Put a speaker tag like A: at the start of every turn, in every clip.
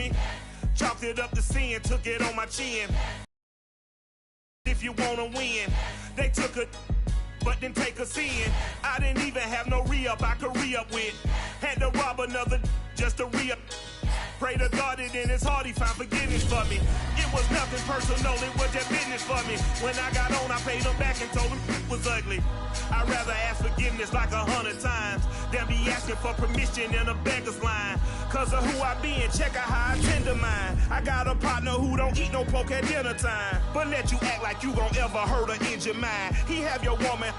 A: me. Chalked it up to sin, took it on my chin. If you wanna win, they took a but didn't take us in. I didn't even have no re-up I could re-up with. Had to rob another just to re-up. Pray to God that in his heart he found forgiveness for me. It was nothing personal, it was just business for me. When I got on, I paid him back and told him it was ugly. I'd rather ask forgiveness like 100 times than be asking for permission in a beggar's line. Cause of who I be and check out how I tend to mine. I got a partner who don't eat no pork at dinner time, but let you act like you gon' ever hurt or injure mine. He have your woman,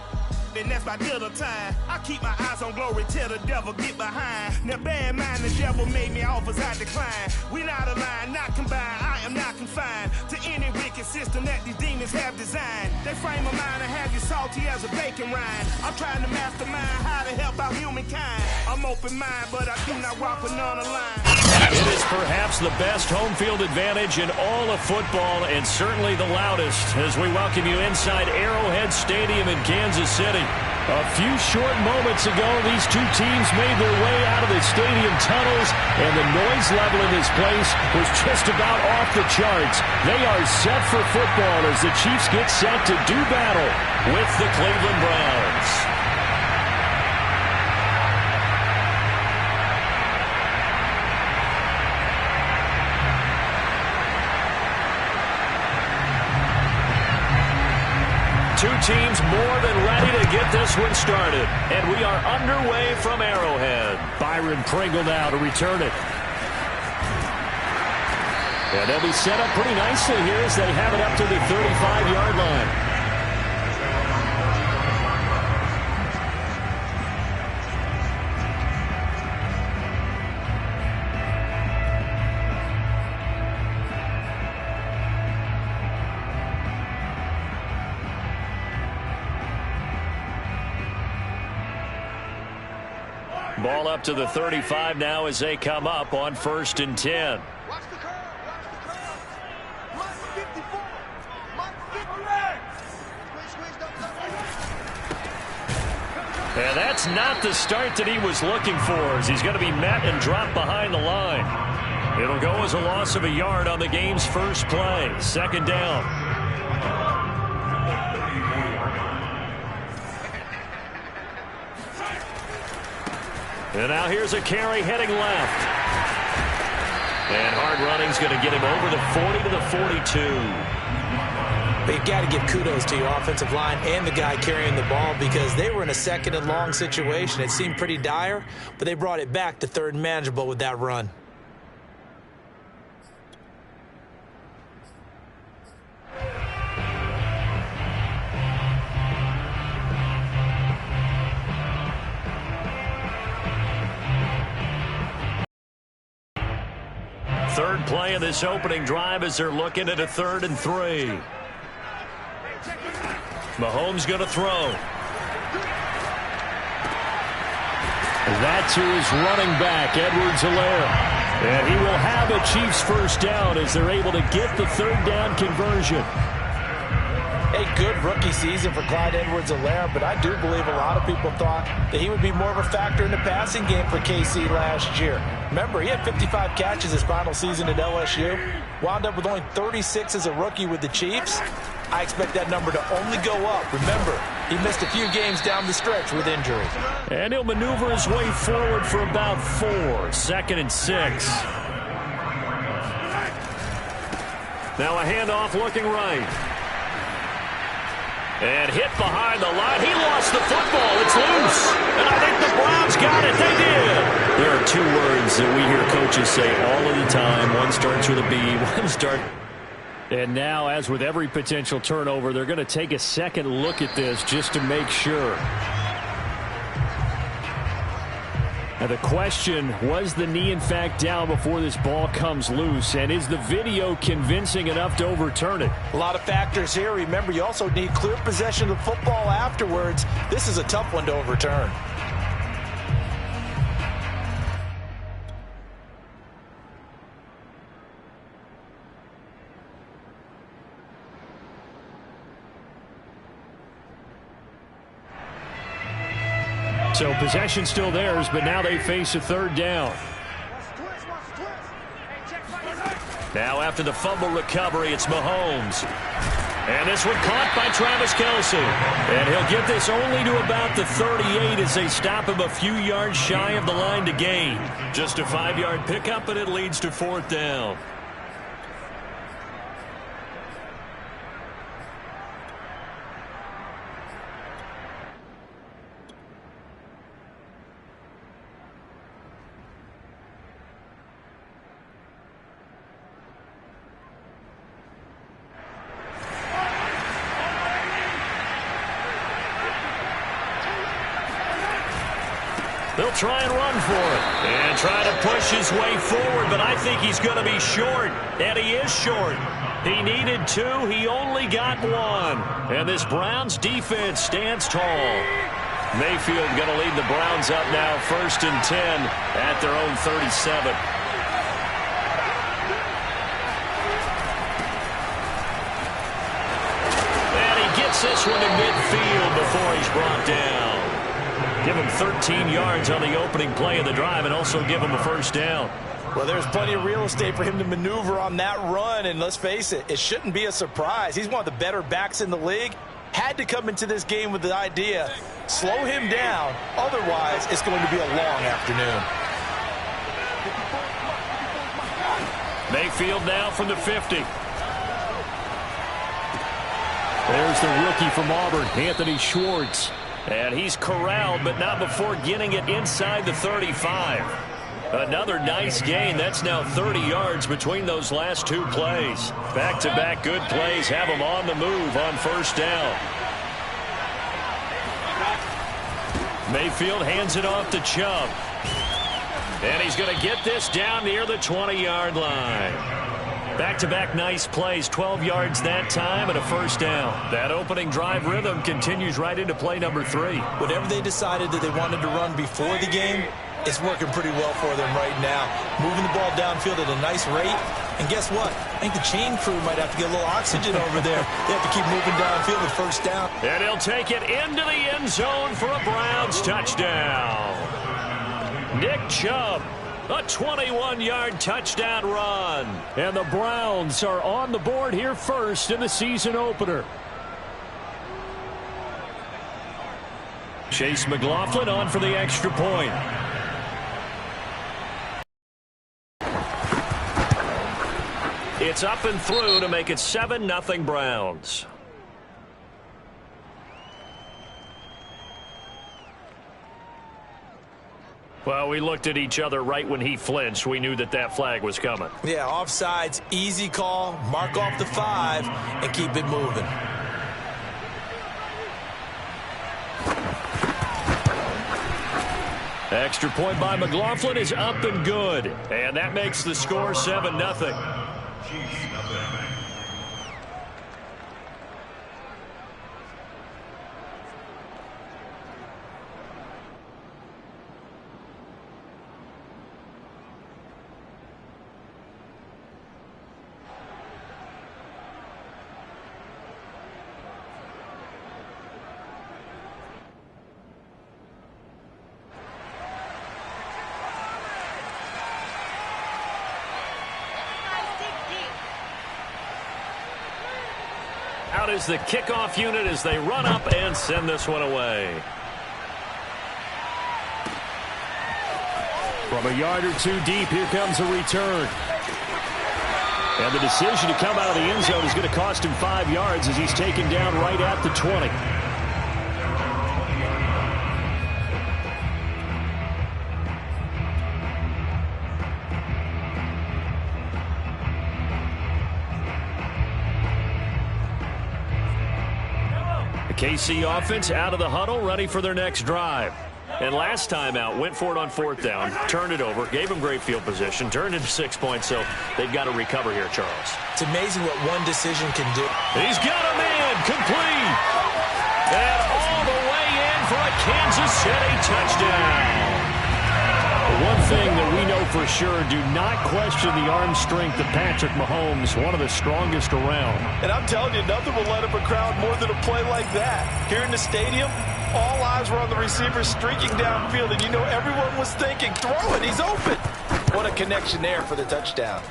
A: and that's by dinner time. I keep my eyes on glory till the devil get behind. Now bear in mind the devil made me offers I decline. We not aligned, not combined, I am not confined to any wicked system that these demons have designed. They frame a mind and have you salty as a bacon rind. I'm trying to mastermind how to help out humankind. I'm open-minded, but I do not walk with none aligned.
B: It is perhaps the best home field advantage in all of football, and certainly the loudest, as we welcome you inside Arrowhead Stadium in Kansas City. A few short moments ago, these two teams made their way out of the stadium tunnels, and the noise level in this place was just about off the charts. They are set for football as the Chiefs get set to do battle with the Cleveland Browns. Two teams more than ready to get this one started. And we are underway from Arrowhead. Byron Pringle now to return it. And they'll be set up pretty nicely here as they have it up to the 35-yard line. Ball up to the 35 now as they come up on 1st and 10. And that's not the start that he was looking for, as he's going to be met and dropped behind the line. It'll go as a loss of a yard on the game's first play. 2nd down. And now here's a carry heading left. And hard running's going to get him over the 40 to the 42.
C: But you've got to give kudos to your offensive line and the guy carrying the ball, because they were in a 2nd and long situation. It seemed pretty dire, but they brought it back to 3rd and manageable with that run.
B: Third play of this opening drive as they're looking at a 3rd and 3. Mahomes going to throw. That's who is running back, Edwards-Helaire. And he will have a Chiefs first down as they're able to get the 3rd down conversion.
C: A good rookie season for Clyde Edwards-Helaire, but I do believe a lot of people thought that he would be more of a factor in the passing game for KC last year. Remember, he had 55 catches his final season at LSU, wound up with only 36 as a rookie with the Chiefs. I expect that number to only go up. Remember, he missed a few games down the stretch with injury.
B: And he'll maneuver his way forward for about 4. 2nd and 6. Now a handoff looking right. And hit behind the line. He lost the football. It's loose. And I think the Browns got it. They did. There are 2 words that we hear coaches say all of the time. One starts with a B, one starts. And now, as with every potential turnover, they're going to take a second look at this just to make sure. Now the question, was the knee in fact down before this ball comes loose? And is the video convincing enough to overturn it?
C: A lot of factors here. Remember, you also need clear possession of the football afterwards. This is a tough one to overturn.
B: So possession still theirs, but now they face a 3rd down. Now after the fumble recovery, it's Mahomes. And this one caught by Travis Kelce. And he'll get this only to about the 38 as they stop him a few yards shy of the line to gain. Just a 5-yard pickup, and it leads to 4th down. They'll try and run for it and try to push his way forward, but I think he's going to be short, and he is short. He needed 2. He only got 1. And this Browns defense stands tall. Mayfield going to lead the Browns up now 1st and 10 at their own 37. And he gets this one to midfield before he's brought down. Give him 13 yards on the opening play of the drive and also give him a 1st down.
C: Well, there's plenty of real estate for him to maneuver on that run, and let's face it, it shouldn't be a surprise. He's one of the better backs in the league. Had to come into this game with the idea, slow him down, otherwise it's going to be a long afternoon.
B: Mayfield now from the 50. There's the rookie from Auburn, Anthony Schwartz. And he's corralled, but not before getting it inside the 35. Another nice gain. That's now 30 yards between those last 2 plays. Back-to-back good plays have him on the move on 1st down. Mayfield hands it off to Chubb. And he's going to get this down near the 20-yard line. Back-to-back nice plays, 12 yards that time and a 1st down. That opening drive rhythm continues right into play number 3.
C: Whatever they decided that they wanted to run before the game, it's working pretty well for them right now. Moving the ball downfield at a nice rate. And guess what? I think the chain crew might have to get a little oxygen over there. They have to keep moving downfield with 1st down.
B: And he'll take it into the end zone for a Browns touchdown. Nick Chubb. A 21-yard touchdown run. And the Browns are on the board here first in the season opener. Chase McLaughlin on for the extra point. It's up and through to make it 7-0 Browns. Well, we looked at each other right when he flinched. We knew that that flag was coming.
C: Yeah, offsides, easy call. Mark off the 5 and keep it moving.
B: Extra point by McLaughlin is up and good. And that makes the score 7-0. Out is the kickoff unit as they run up and send this one away. From a yard or 2 deep, here comes a return. And the decision to come out of the end zone is going to cost him 5 yards as he's taken down right at the 20. KC offense out of the huddle, ready for their next drive. And last time out, went for it on 4th down, turned it over, gave them great field position, turned into 6 points, so they've got to recover here, Charles.
C: It's amazing what one decision can do.
B: He's got him in, complete. And all the way in for a Kansas City touchdown. One thing that we know for sure, do not question the arm strength of Patrick Mahomes, one of the strongest around.
C: And I'm telling you, nothing will let up a crowd more than a play like that. Here in the stadium, all eyes were on the receiver streaking downfield, and you know everyone was thinking, throw it, he's open. What a connection there for the touchdown.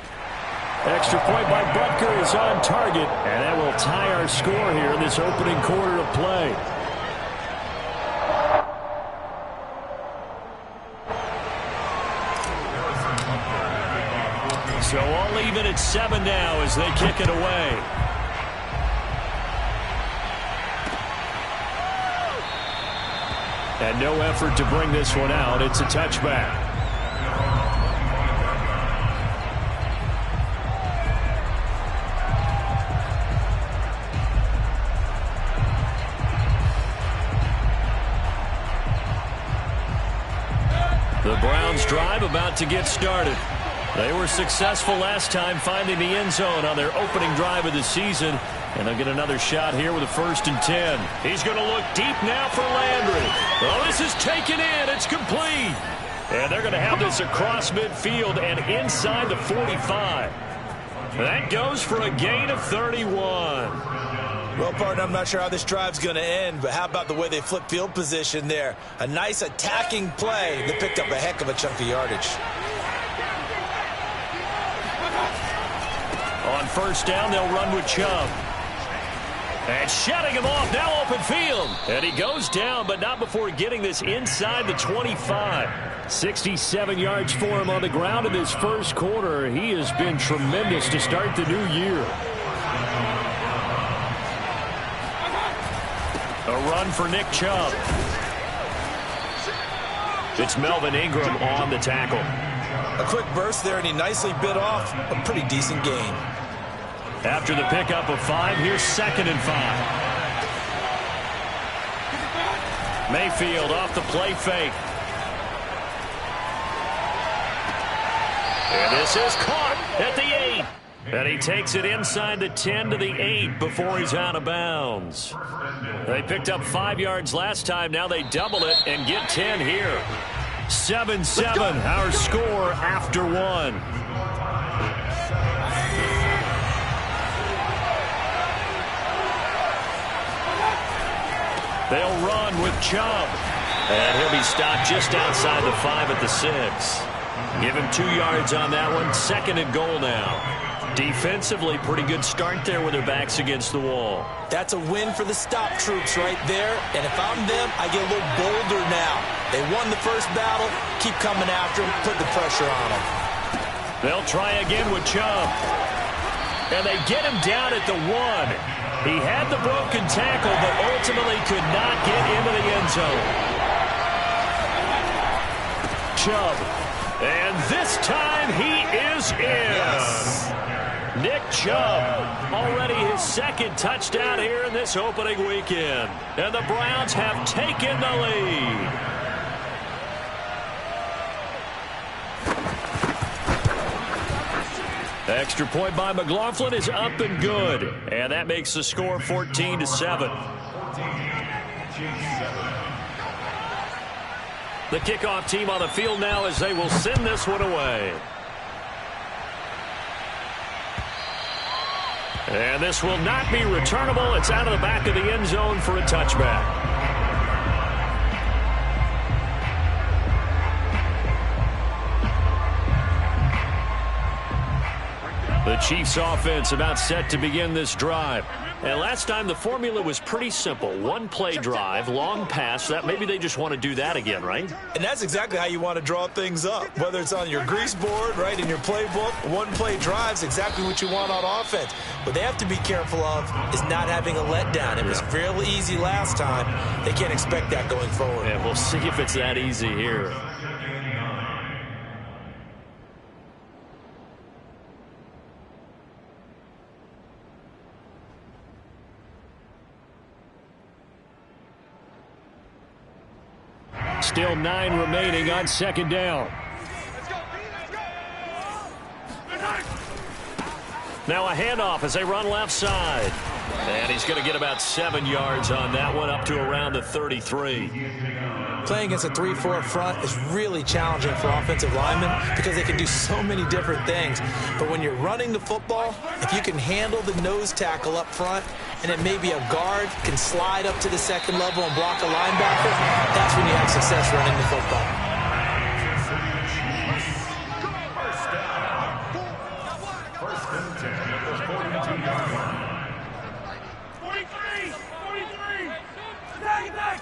B: Extra point by Butker is on target, and that will tie our score here in this opening quarter of play. So all even at 7 now as they kick it away. And no effort to bring this one out. It's a touchback. The Browns drive about to get started. They were successful last time finding the end zone on their opening drive of the season. And they'll get another shot here with a 1st and 10. He's going to look deep now for Landry. Well, this is taken in. It's complete. And they're going to have this across midfield and inside the 45. That goes for a gain of 31.
C: Well, partner, I'm not sure how this drive's going to end, but how about the way they flip field position there? A nice attacking play that picked up a heck of a chunk of yardage.
B: On 1st down, they'll run with Chubb. And shutting him off, now open field. And he goes down, but not before getting this inside the 25. 67 yards for him on the ground in his first quarter. He has been tremendous to start the new year. A run for Nick Chubb. It's Melvin Ingram on the tackle.
C: A quick burst there, and he nicely bit off a pretty decent gain.
B: After the pickup of 5, here's 2nd and 5. Mayfield off the play fake. And this is caught at the 8. And he takes it inside the 10 to the 8 before he's out of bounds. They picked up 5 yards last time. Now they double it and get 10 here. 7-7, our score after 1. They'll run with Chubb. And he'll be stopped just outside the 5 at the 6. Give him 2 yards on that one. 2nd and goal now. Defensively, pretty good start there with their backs against the wall.
C: That's a win for the stop troops right there. And if I'm them, I get a little bolder now. They won the first battle. Keep coming after them. Put the pressure on them.
B: They'll try again with Chubb. And they get him down at the 1. He had the broken tackle, but ultimately could not get into the end zone. Chubb. And this time he is in. Yes. Nick Chubb, already his 2nd touchdown here in this opening weekend. And the Browns have taken the lead. Extra point by McLaughlin is up and good. And that makes the score 14-7. The kickoff team on the field now as they will send this one away. And this will not be returnable. It's out of the back of the end zone for a touchback. The Chiefs offense about set to begin this drive. And last time the formula was pretty simple. 1-play drive, long pass. That maybe they just want to do that again, right?
C: And that's exactly how you want to draw things up. Whether it's on your grease board, right, in your playbook, 1-play drive's exactly what you want on offense. What they have to be careful of is not having a letdown. It was fairly easy last time. They can't expect that going forward.
B: And we'll see if it's that easy here. Still 9 remaining on 2nd down. Now a handoff as they run left side. And he's going to get about 7 yards on that one, up to around the 33.
C: Playing against a 3-4 front is really challenging for offensive linemen because they can do so many different things. But when you're running the football, if you can handle the nose tackle up front, and then maybe a guard can slide up to the 2nd level and block a linebacker, that's when you have success running the football.
D: First and 10 at the 42-yard line.
A: 43! 43! Attack, attack!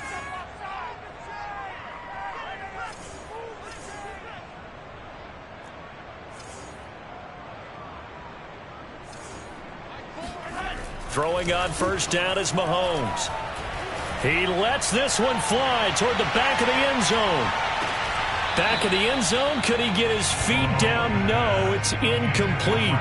B: Throwing on first down is Mahomes. He lets this one fly toward the back of the end zone. Back of the end zone. Could he get his feet down? No, it's incomplete.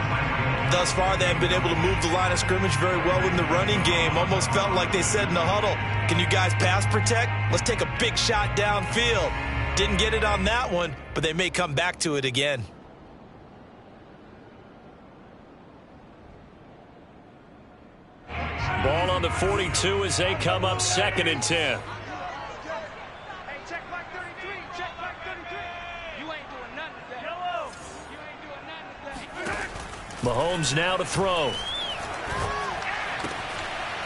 C: Thus far, they have been able to move the line of scrimmage very well in the running game. Almost felt like they said in the huddle, can you guys pass protect? Let's take a big shot downfield. Didn't get it on that one, but they may come back to it again.
B: Ball on the 42 as they come up 2nd and 10. Mahomes now to throw.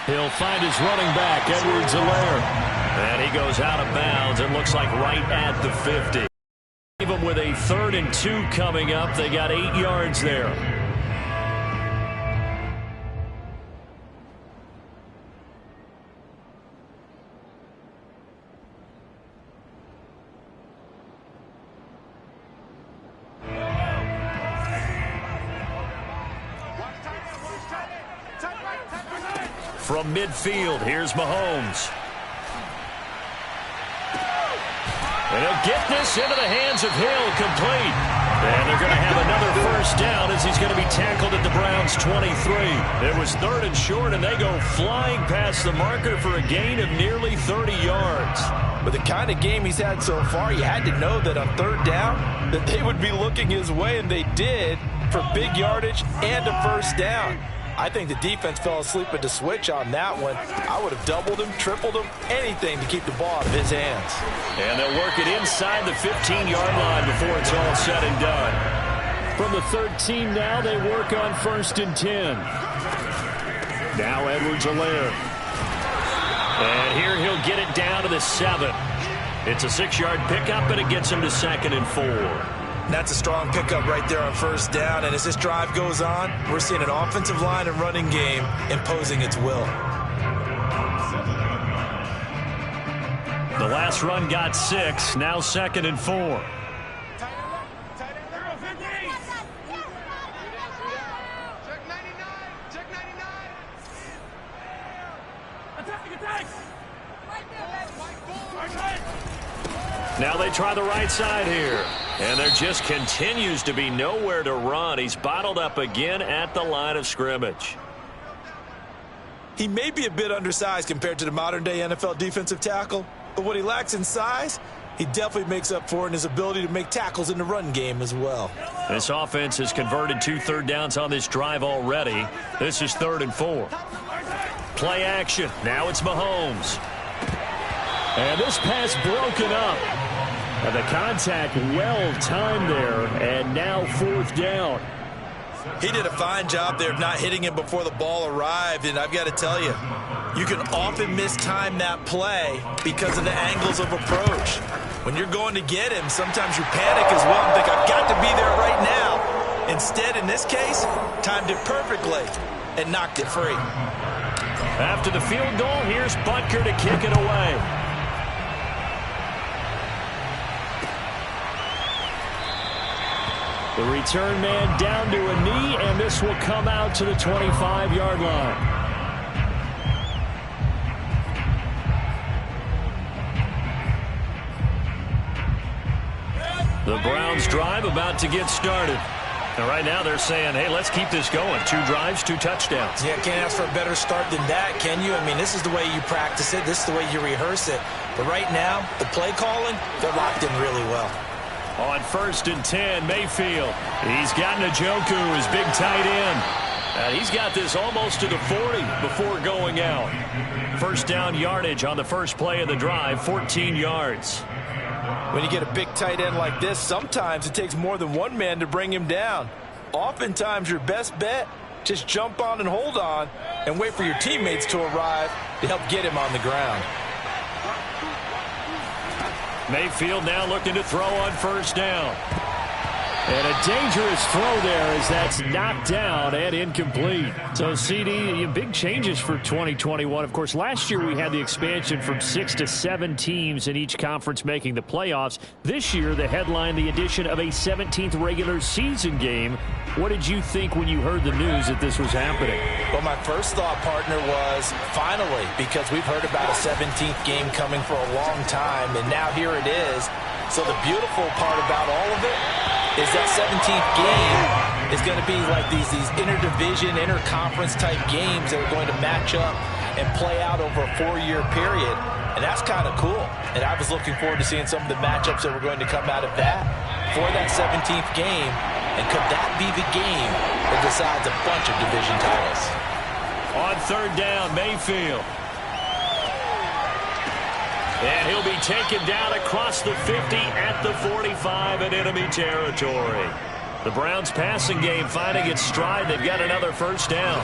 B: He'll find his running back, Edwards-Helaire. And he goes out of bounds and looks like right at the 50. Even with a 3rd and 2 coming up, they got 8 yards there. From midfield, here's Mahomes. And he'll get this into the hands of Hill, complete. And they're going to have another first down as he's going to be tackled at the Browns' 23. It was 3rd and short, and they go flying past the marker for a gain of nearly 30 yards.
C: With the kind of game he's had so far, you had to know that on 3rd down that they would be looking his way, and they did, for big yardage and a first down. I think the defense fell asleep at the switch on that one. I would have doubled him, tripled him, anything to keep the ball out of his hands.
B: And they'll work it inside the 15-yard line before it's all said and done. From the 13 now, they work on 1st and 10. Now Edwards-Helaire. And here he'll get it down to the 7. It's a 6-yard pickup, and it gets him to 2nd and 4.
C: That's a strong pickup right there on first down. And as this drive goes on, we're seeing an offensive line and running game imposing its will.
B: The last run got 6. Now 2nd and 4. Now they try the right side here. And there just continues to be nowhere to run. He's bottled up again at the line of scrimmage.
C: He may be a bit undersized compared to the modern-day NFL defensive tackle, but what he lacks in size, he definitely makes up for in his ability to make tackles in the run game as well.
B: This offense has converted 2 third downs on this drive already. This is 3rd and 4. Play action. Now it's Mahomes. And this pass broken up. And the contact well timed there, and now 4th down.
C: He did a fine job there of not hitting him before the ball arrived, and I've got to tell you, you can often mistime that play because of the angles of approach. When you're going to get him, sometimes you panic as well and think, I've got to be there right now. Instead, in this case, timed it perfectly and knocked it free.
B: After the field goal, here's Butker to kick it away. The return man down to a knee, and this will come out to the 25-yard line. The Browns drive about to get started. And right now they're saying, hey, let's keep this going. 2 drives, 2 touchdowns.
C: Yeah, can't ask for a better start than that, can you? I mean, this is the way you practice it. This is the way you rehearse it. But right now, the play calling, they're locked in really well.
B: On 1st and 10, Mayfield. He's got Njoku, his big tight end. And he's got this almost to the 40 before going out. First down yardage on the first play of the drive, 14 yards.
C: When you get a big tight end like this, sometimes it takes more than one man to bring him down. Oftentimes, your best bet, just jump on and hold on and wait for your teammates to arrive to help get him on the ground.
B: Mayfield now looking to throw on first down. And a dangerous throw there as that's knocked down and incomplete. So, CD, big changes for 2021. Of course, last year we had the expansion from 6 to 7 teams in each conference making the playoffs. This year, the headline, the addition of a 17th regular season game. What did you think when you heard the news that this was happening?
C: Well, my first thought, partner, was finally, because we've heard about a 17th game coming for a long time, and now here it is. So the beautiful part about all of it is that 17th game is going to be like these interdivision, interconference type games that are going to match up and play out over a 4-year period. And that's kind of cool. And I was looking forward to seeing some of the matchups that were going to come out of that for that 17th game. And could that be the game that decides a bunch of division titles?
B: On third down, Mayfield. And he'll be taken down across the 50 at the 45 in enemy territory. The Browns passing game finding its stride. They've got another first down.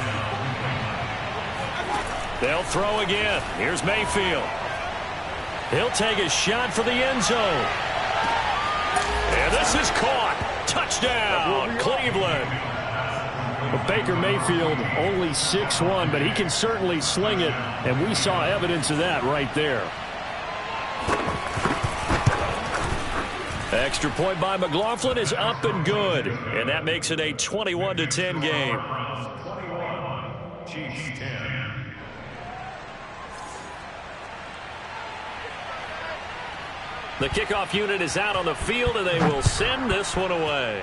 B: They'll throw again. Here's Mayfield. He'll take a shot for the end zone. And this is caught. Touchdown, Cleveland. Well, Baker Mayfield only 6'1", but he can certainly sling it, and we saw evidence of that right there. Extra point by McLaughlin is up and good, and that makes it a 21-10 game. The kickoff unit is out on the field, and they will send this one away.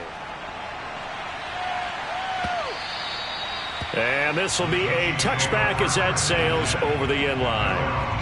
B: And this will be a touchback as that sails over the end line.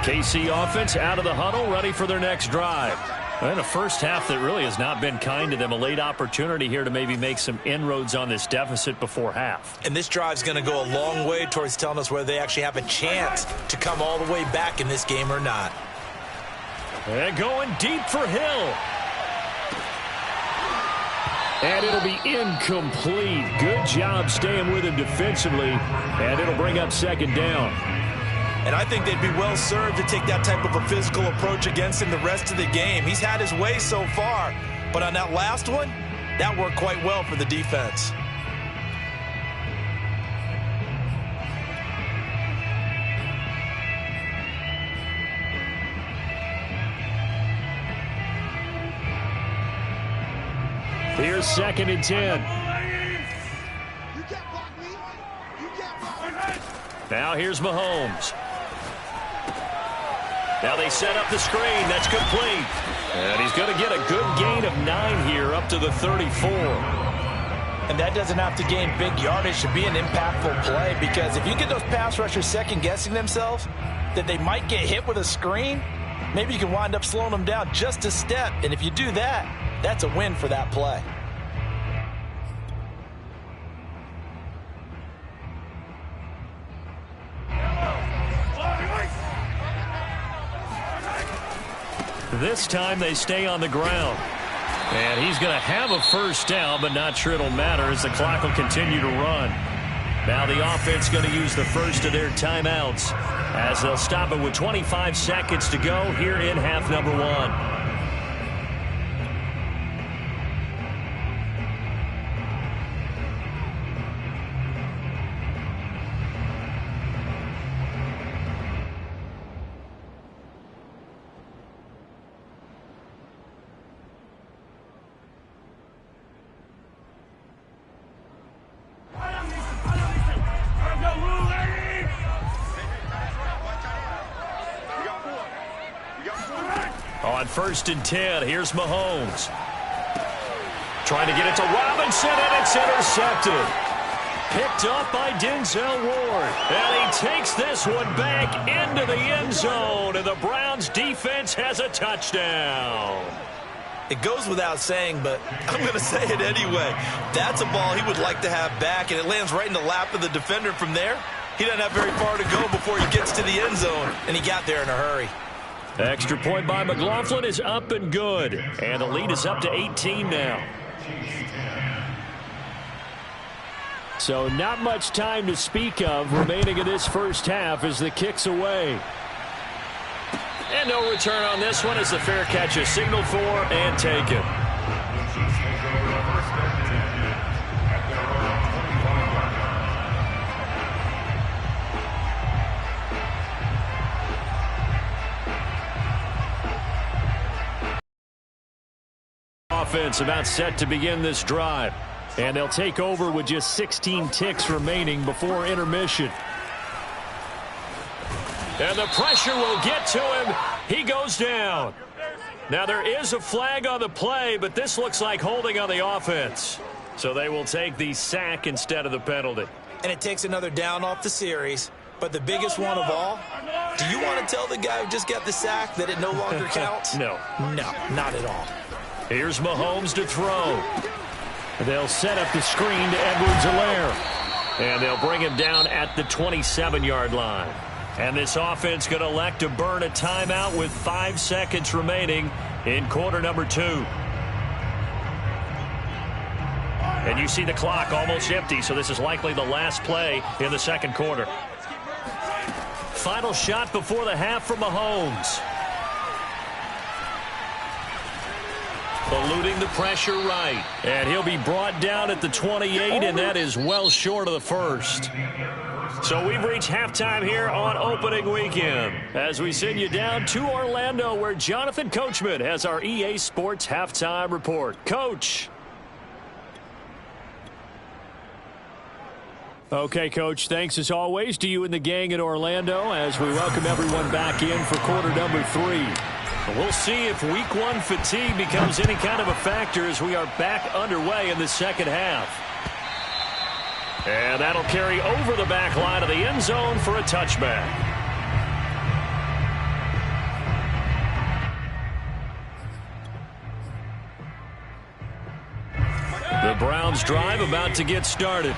B: KC offense out of the huddle, ready for their next drive. And a first half that really has not been kind to them. A late opportunity here to maybe make some inroads on this deficit before half.
C: And this drive's going to go a long way towards telling us whether they actually have a chance to come all the way back in this game or not.
B: And going deep for Hill. And it'll be incomplete. Good job staying with him defensively. And it'll bring up second down.
C: And I think they'd be well served to take that type of a physical approach against him the rest of the game. He's had his way so far, but on that last one, that worked quite well for the defense.
B: Here's 2nd and 10. Now here's Mahomes. Now they set up the screen. That's complete. And he's going to get a good gain of 9 here up to the 34.
C: And that doesn't have to gain big yardage to be an impactful play, because if you get those pass rushers second-guessing themselves that they might get hit with a screen, maybe you can wind up slowing them down just a step. And if you do that, that's a win for that play.
B: This time they stay on the ground. And he's going to have a first down, but not sure it'll matter as the clock will continue to run. Now the offense going to use the first of their timeouts as they'll stop it with 25 seconds to go here in half number 1. On 1st and 10, here's Mahomes. Trying to get it to Robinson, and it's intercepted. Picked up by Denzel Ward. And he takes this one back into the end zone, and the Browns defense has a touchdown.
C: It goes without saying, but I'm going to say it anyway. That's a ball he would like to have back, and it lands right in the lap of the defender from there. He doesn't have very far to go before he gets to the end zone, and he got there in a hurry.
B: Extra point by McLaughlin is up and good. And the lead is up to 18 now. So not much time to speak of remaining in this first half as the kick's away. And no return on this one as the fair catch is signaled for and taken. Offense about set to begin this drive. And they'll take over with just 16 ticks remaining before intermission. And the pressure will get to him. He goes down. Now there is a flag on the play, but this looks like holding on the offense. So they will take the sack instead of the penalty.
C: And it takes another down off the series. But the biggest one of all, do you want to tell the guy who just got the sack that it no longer counts?
B: No.
C: No, not at all.
B: Here's Mahomes to throw. They'll set up the screen to Edwards-Helaire. And they'll bring him down at the 27-yard line. And this offense going to elect to burn a timeout with 5 seconds remaining in quarter number 2. And you see the clock almost empty, so this is likely the last play in the second quarter. Final shot before the half from Mahomes. Eluding the pressure right. And he'll be brought down at the 28, and that is well short of the first. So we've reached halftime here on opening weekend as we send you down to Orlando where Jonathan Coachman has our EA Sports halftime report. Coach. Okay, Coach, thanks as always to you and the gang in Orlando as we welcome everyone back in for quarter number 3. We'll see if week 1 fatigue becomes any kind of a factor as we are back underway in the second half. And that'll carry over the back line of the end zone for a touchback. The Browns drive about to get started.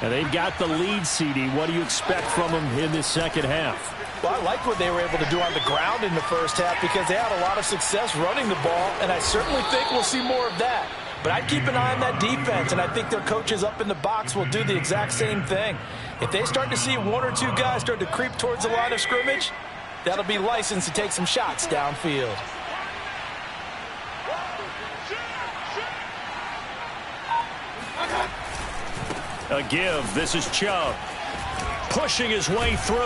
B: And they've got the lead, CD. What do you expect from them in this second half?
C: Well, I like what they were able to do on the ground in the first half because they had a lot of success running the ball, and I certainly think we'll see more of that. But I'd keep an eye on that defense, and I think their coaches up in the box will do the exact same thing. If they start to see 1 or 2 guys start to creep towards the line of scrimmage, that'll be licensed to take some shots downfield.
B: A give. This is Chubb. Pushing his way through.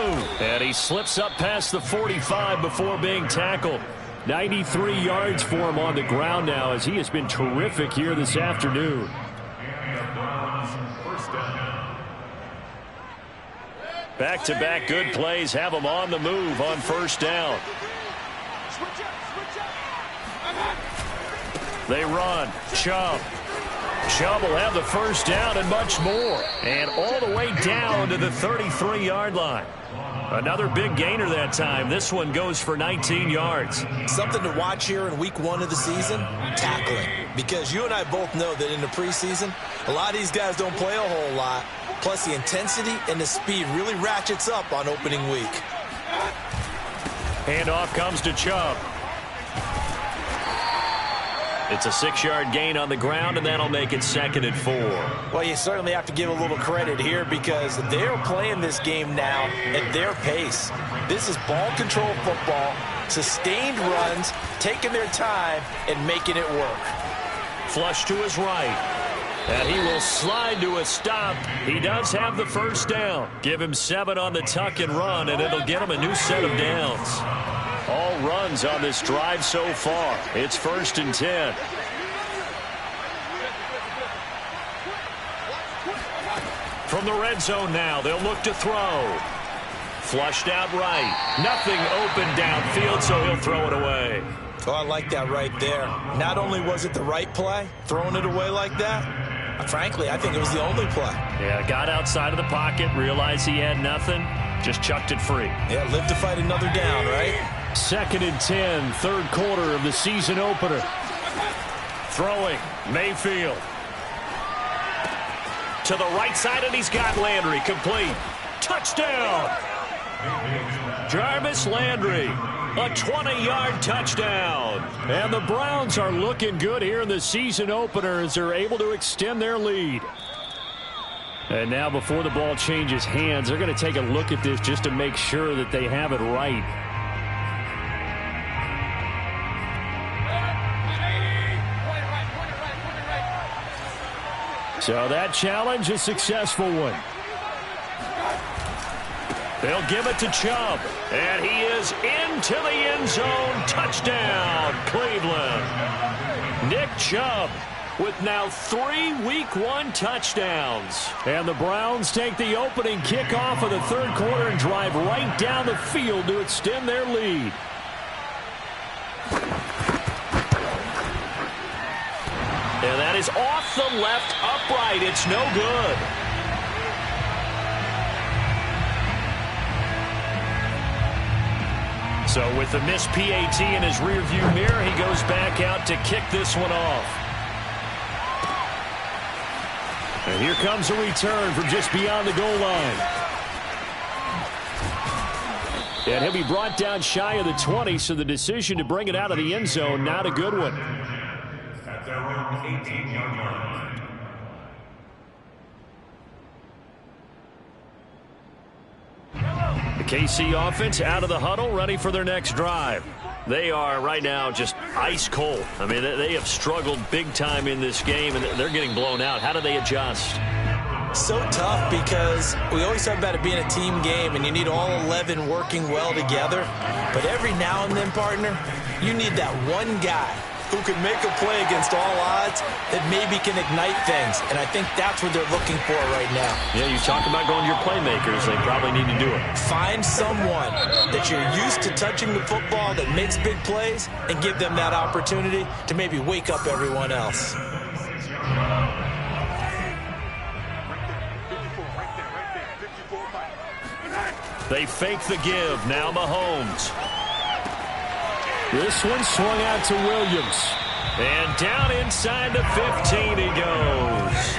B: And he slips up past the 45 before being tackled. 93 yards for him on the ground now as he has been terrific here this afternoon. Back-to-back good plays have him on the move on first down. They run. Chubb. Chubb will have the first down and much more. And all the way down to the 33-yard line. Another big gainer that time. This one goes for 19 yards.
C: Something to watch here in week 1 of the season, tackling. Because you and I both know that in the preseason, a lot of these guys don't play a whole lot. Plus the intensity and the speed really ratchets up on opening week.
B: Handoff comes to Chubb. It's a 6-yard gain on the ground, and that'll make it 2nd and 4.
C: Well, you certainly have to give a little credit here because they're playing this game now at their pace. This is ball control football, sustained runs, taking their time, and making it work.
B: Flush to his right. And he will slide to a stop. He does have the first down. Give him 7 on the tuck and run, and it'll get him a new set of downs. All runs on this drive so far. It's 1st and 10. From the red zone now, they'll look to throw. Flushed out right. Nothing open downfield, so he'll throw it away.
C: Oh, I like that right there. Not only was it the right play, throwing it away like that, frankly, I think it was the only play.
B: Yeah, got outside of the pocket, realized he had nothing, just chucked it free.
C: Yeah, live to fight another down, right?
B: 2nd and 10, 3rd quarter of the season opener. Throwing, Mayfield. To the right side, and he's got Landry complete. Touchdown! Jarvis Landry. A 20-yard touchdown. And the Browns are looking good here in the season opener as they're able to extend their lead. And now before the ball changes hands, they're going to take a look at this just to make sure that they have it right. So that challenge, a successful one. They'll give it to Chubb. And he is into the end zone. Touchdown, Cleveland. Nick Chubb with now 3 Week 1 touchdowns. And the Browns take the opening kickoff of the third quarter and drive right down the field to extend their lead. And that is off the left upright. It's no good. So with the missed PAT in his rearview mirror, he goes back out to kick this one off. And here comes a return from just beyond the goal line. And he'll be brought down shy of the 20, so the decision to bring it out of the end zone, not a good one.
D: At their own 18-yard line.
B: The KC offense out of the huddle, ready for their next drive. They are right now just ice cold. I mean, they have struggled big time in this game, and they're getting blown out. How do they adjust?
C: So tough because we always talk about it being a team game, and you need all 11 working well together. But every now and then, partner, you need that one guy who can make a play against all odds that maybe can ignite things. And I think that's what they're looking for right now.
B: Yeah, you talk about going to your playmakers. They probably need to do it.
C: Find someone that you're used to touching the football that makes big plays and give them that opportunity to maybe wake up everyone else.
B: They fake the give. Now Mahomes. This one swung out to Williams. And down inside the 15 he goes.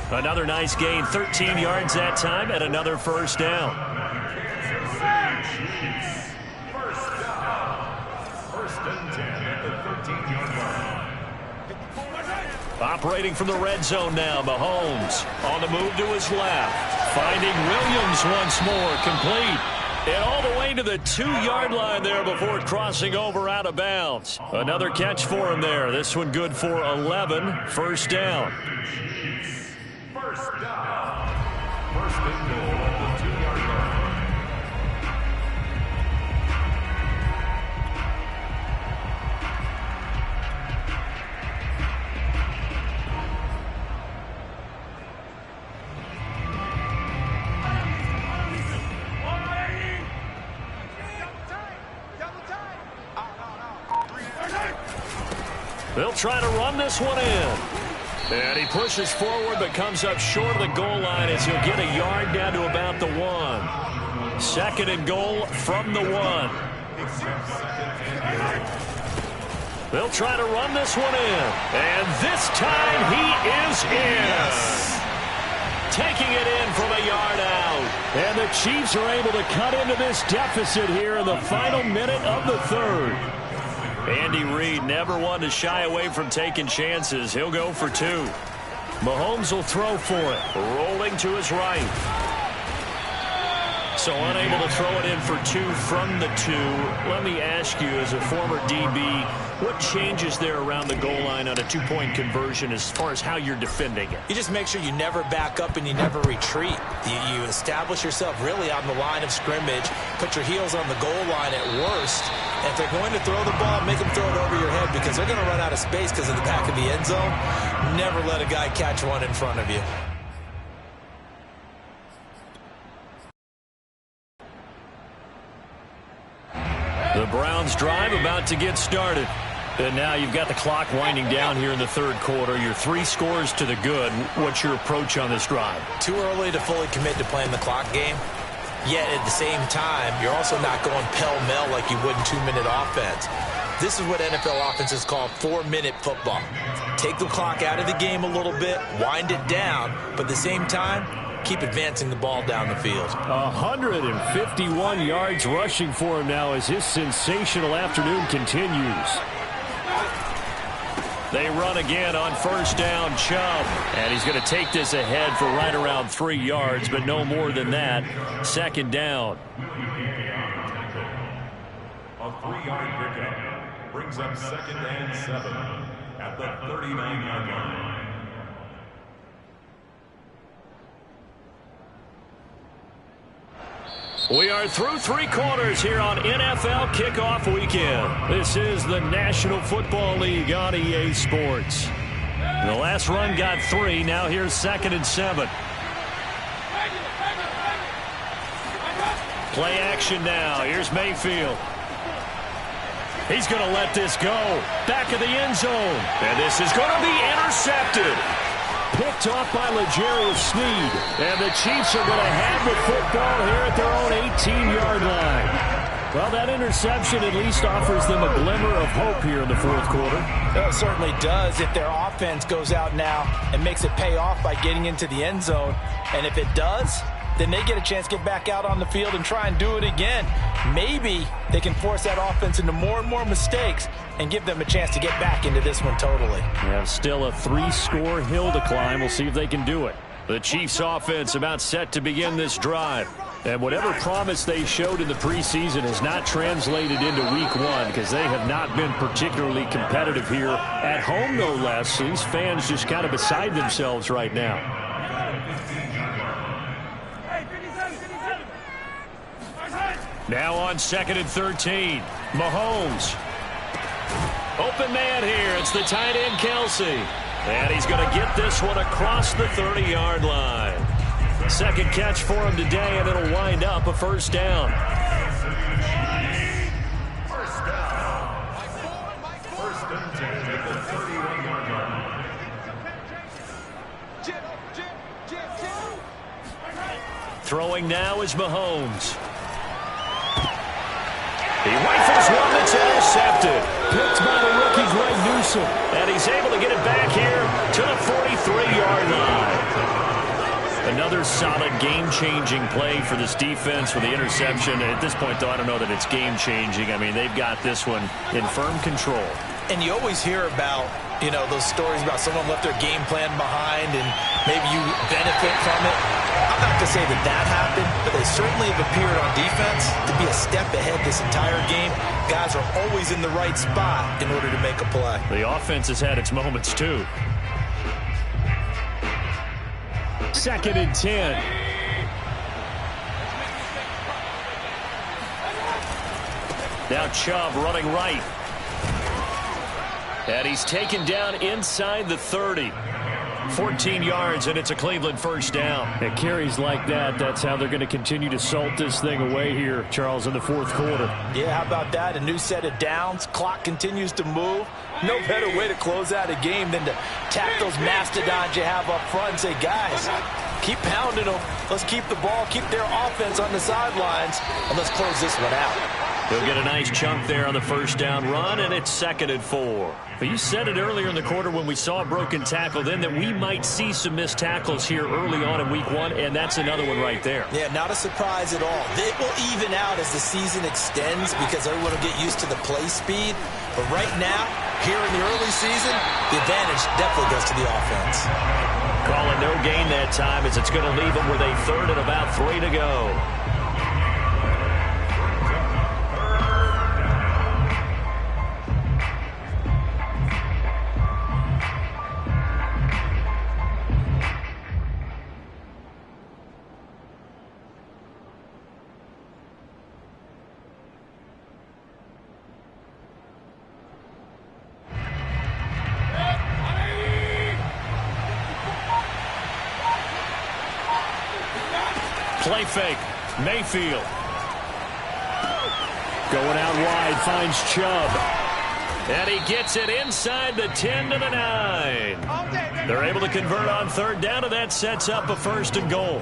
B: Another nice gain, 13 yards that time, and another first down.
D: First and 10 at the 13-yard line.
B: Operating from the red zone now, Mahomes on the move to his left. Finding Williams once more, complete. And all the way to the 2-yard line there before crossing over out of bounds. Another catch for him there. This one good for 11. First down.
D: First down. First and goal at the 2-yard line.
B: They'll try to run this one in. And he pushes forward but comes up short of the goal line as he'll get a yard down to about the 1. Second and goal from the 1. They'll try to run this one in. And this time he is in. Yes. Taking it in from a yard out. And the Chiefs are able to cut into this deficit here in the final minute of the third. Andy Reid never one to shy away from taking chances. He'll go for 2. Mahomes will throw for it. Rolling to his right. So unable to throw it in for 2 from the 2. Let me ask you, as a former DB, what changes there around the goal line on a 2-point conversion as far as how you're defending it?
C: You just make sure you never back up and you never retreat. You establish yourself really on the line of scrimmage, put your heels on the goal line at worst. And if they're going to throw the ball, make them throw it over your head because they're going to run out of space because of the back of the end zone. Never let a guy catch one in front of you.
B: The Browns drive about to get started. And now you've got the clock winding down here in the third quarter. Your 3 scores to the good. What's your approach on this drive?
C: Too early to fully commit to playing the clock game. Yet at the same time, you're also not going pell-mell like you would in 2-minute offense. This is what NFL offenses call 4-minute football. Take the clock out of the game a little bit, wind it down, but at the same time, keep advancing the ball down the field.
B: 151 yards rushing for him now as his sensational afternoon continues. They run again on first down, Chubb. And he's going to take this ahead for right around 3 yards, but no more than that. Second down.
D: A 3-yard pickup brings up 2nd and 7 at the 39-yard line.
B: We are through 3 quarters here on NFL Kickoff Weekend. This is the National Football League on EA Sports. The last run got 3. Now here's 2nd and 7. Play action now. Here's Mayfield. He's going to let this go. Back of the end zone. And this is going to be intercepted. Picked off by L'Jarius Sneed. And the Chiefs are going to have the football here at their own 18-yard line. Well, that interception at least offers them a glimmer of hope here in the fourth quarter.
C: It certainly does if their offense goes out now and makes it pay off by getting into the end zone. And if it does, then they get a chance to get back out on the field and try and do it again. Maybe they can force that offense into more and more mistakes and give them a chance to get back into this one totally.
B: Yeah, still a 3-score hill to climb. We'll see if they can do it. The Chiefs offense about set to begin this drive. And whatever promise they showed in the preseason has not translated into week 1 because they have not been particularly competitive here at home, no less. So these fans just kind of beside themselves right now. Now on 2nd and 13, Mahomes. Open man here. It's the tight end, Kelsey. And he's going to get this one across the 30-yard line. Second catch for him today, and it'll wind up a first down.
D: First down. 1st and 10 at the 31-yard line.
B: Throwing now is Mahomes. He rifles one that's intercepted. Picked by the rookie Greg Newsome. And he's able to get it back here to the 43-yard line. Another solid game-changing play for this defense with the interception. At this point, though, I don't know that it's game-changing. I mean, they've got this one in firm control.
C: And you always hear about, those stories about someone left their game plan behind and maybe you benefit from it. I'm not going to say that happened, but they certainly have appeared on defense to be a step ahead this entire game. Guys are always in the right spot in order to make a play.
B: The offense has had its moments, too. 2nd and 10. Now Chubb running right. And he's taken down inside the 30. 14 yards, and it's a Cleveland first down. At carries like that, that's how they're going to continue to salt this thing away here, Charles, in the fourth quarter.
C: Yeah, how about that? A new set of downs. Clock continues to move. No better way to close out a game than to tap those mastodons you have up front and say, guys, keep pounding them. Let's keep the ball, keep their offense on the sidelines, and let's close this one out.
B: He'll get a nice chunk there on the first down run, and it's 2nd and 4. But you said it earlier in the quarter when we saw a broken tackle then that we might see some missed tackles here early on in week 1, and that's another one right there.
C: Yeah, not a surprise at all. It will even out as the season extends because everyone will get used to the play speed. But right now, here in the early season, the advantage definitely goes to the offense.
B: Calling no gain that time as it's going to leave them with a 3rd and about 3 to go. Play fake. Mayfield. Going out wide, finds Chubb. And he gets it inside the 10 to the 9. They're able to convert on 3rd down, and that sets up a 1st and goal.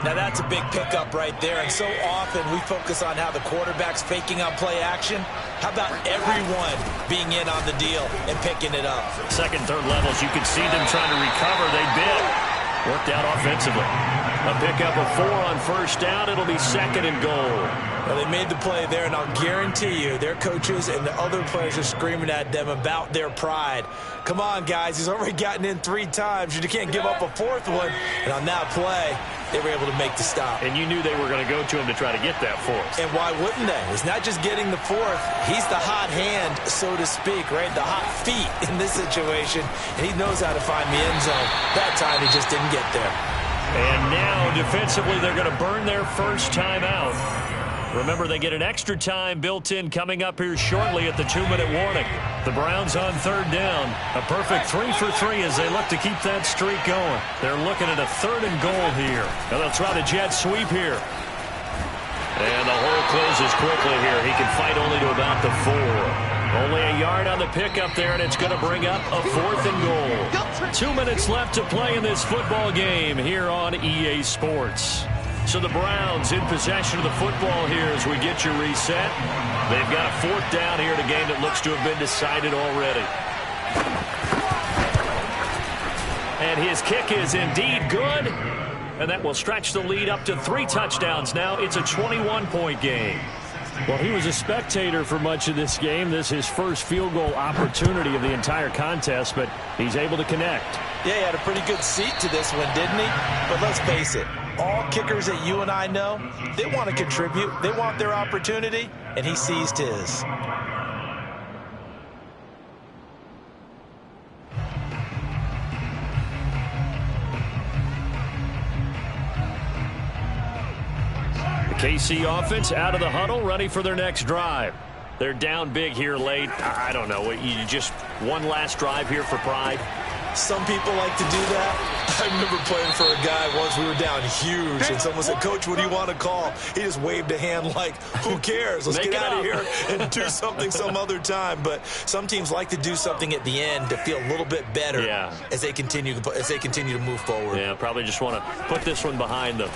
C: Now that's a big pickup right there, and so often we focus on how the quarterback's faking on play action. How about everyone being in on the deal and picking it up?
B: 2nd, 3rd levels, you can see them trying to recover. They bit. Worked out offensively. A pickup of 4 on first down. It'll be 2nd and goal.
C: Well, they made the play there, and I'll guarantee you their coaches and the other players are screaming at them about their pride. Come on, guys. He's already gotten in 3 times. You can't give up a 4th one. And on that play, they were able to make the stop.
B: And you knew they were going to go to him to try to get that 4th.
C: And why wouldn't they? It's not just getting the 4th. He's the hot hand, so to speak, right? The hot feet in this situation. And he knows how to find the end zone. That time he just didn't get there.
B: And now, defensively, they're going to burn their first time out. Remember, they get an extra time built in coming up here shortly at the 2-minute warning. The Browns on 3rd down. A perfect 3 for 3 as they look to keep that streak going. They're looking at a 3rd and goal here. And they'll try the jet sweep here. And the hole closes quickly here. He can fight only to about the 4. Only a yard on the pickup there, and it's going to bring up a 4th and goal. 2 minutes left to play in this football game here on EA Sports. So the Browns in possession of the football here as we get your reset. They've got a 4th down here in a game that looks to have been decided already. And his kick is indeed good. And that will stretch the lead up to 3 touchdowns now. It's a 21-point game. Well, he was a spectator for much of this game. This is his first field goal opportunity of the entire contest, but he's able to connect.
C: Yeah, he had a pretty good seat to this one, didn't he? But let's face it, all kickers that you and I know, they want to contribute. They want their opportunity, and he seized his.
B: KC offense out of the huddle, ready for their next drive. They're down big here late. I don't know. You just one last drive here for pride.
C: Some people like to do that. I remember playing for a guy once. We were down huge, and someone said, "Coach, what do you want to call?" He just waved a hand like, who cares? Let's get out of here and do something some other time. But some teams like to do something at the end to feel a little bit better as they continue to move forward.
B: Yeah, probably just want to put this one behind them.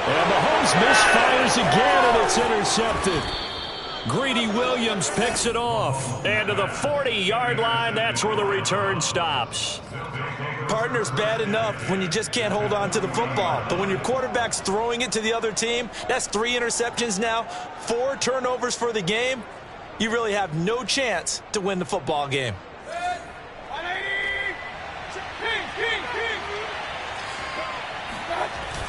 B: And Mahomes misfires again, and it's intercepted. Greedy Williams picks it off. And to the 40-yard line, that's where the return stops.
C: Partner's bad enough when you just can't hold on to the football. But when your quarterback's throwing it to the other team, that's 3 interceptions now, 4 turnovers for the game. You really have no chance to win the football game.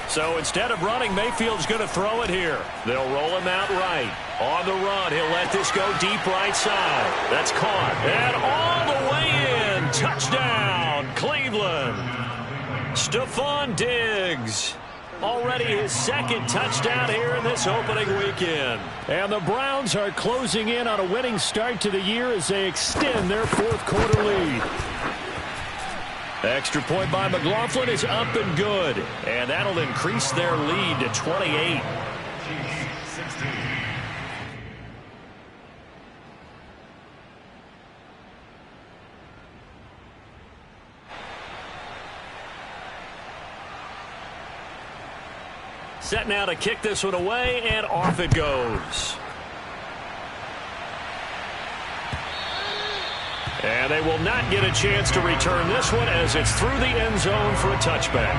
B: So instead of running, Mayfield's going to throw it here. They'll roll him out right. On the run, he'll let this go deep right side. That's caught. And all the way in. Touchdown, Cleveland. Stephon Diggs. Already his 2nd touchdown here in this opening weekend. And the Browns are closing in on a winning start to the year as they extend their 4th quarter lead. Extra point by McLaughlin is up and good. And that'll increase their lead to 28. Set now to kick this one away, and off it goes. And they will not get a chance to return this one as it's through the end zone for a touchback.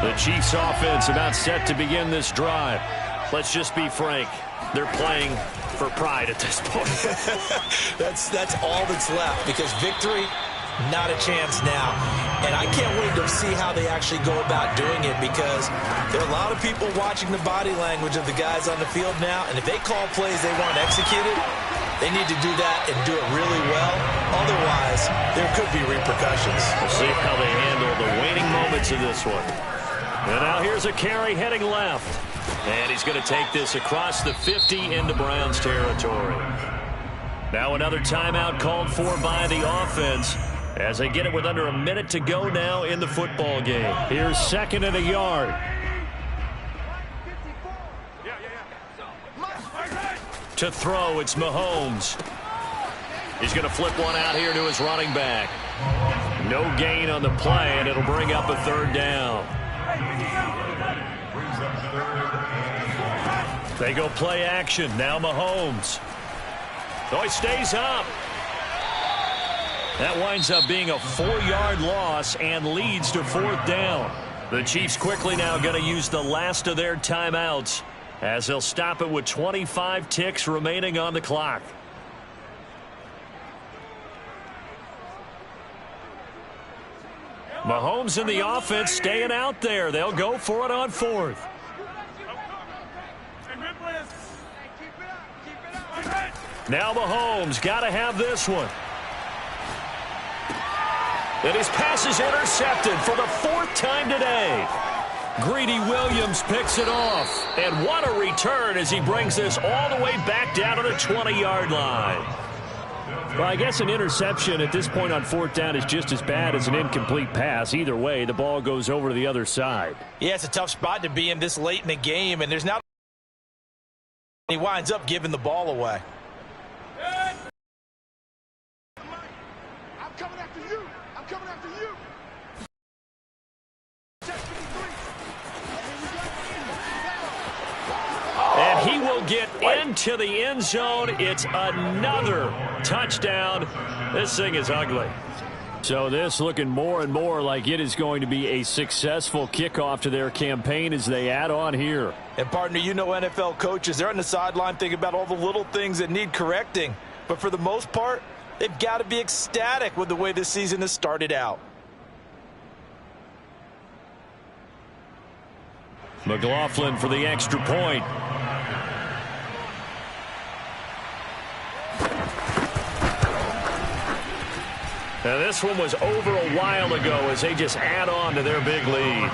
B: The Chiefs offense about set to begin this drive. Let's just be frank. They're playing for pride at this point.
C: That's all that's left, because victory, not a chance now. And I can't wait to see how they actually go about doing it, because there are a lot of people watching the body language of the guys on the field now, and if they call plays they want executed, they need to do that and do it really well. Otherwise, there could be repercussions.
B: We'll see how they handle the waning moments of this one. And now here's a carry heading left. And he's going to take this across the 50 into Browns territory. Now another timeout called for by the offense as they get it with under a minute to go now in the football game. Here's 2nd and a yard. To throw, it's Mahomes. He's going to flip one out here to his running back. No gain on the play, and it'll bring up a 3rd down.
D: Brings up 3rd and
B: They go play action. Now Mahomes. Oh, he stays up. That winds up being a 4-yard loss and leads to 4th down. The Chiefs quickly now going to use the last of their timeouts as they'll stop it with 25 ticks remaining on the clock. Mahomes in the offense staying out there. They'll go for it on 4th. Now Mahomes got to have this one. And his pass is intercepted for the 4th time today. Greedy Williams picks it off. And what a return as he brings this all the way back down to the 20-yard line. Well, I guess an interception at this point on 4th down is just as bad as an incomplete pass. Either way, the ball goes over to the other side.
C: Yeah, it's a tough spot to be in this late in the game, and there's now he winds up giving the ball away.
E: I'm coming after you. I'm coming after you.
B: And he will get into the end zone. It's another touchdown. This thing is ugly. So this looking more and more like it is going to be a successful kickoff to their campaign as they add on here.
C: And partner, you know NFL coaches, they're on the sideline thinking about all the little things that need correcting. But for the most part, they've got to be ecstatic with the way this season has started out.
B: McLaughlin for the extra point. Now this one was over a while ago as they just add on to their big lead.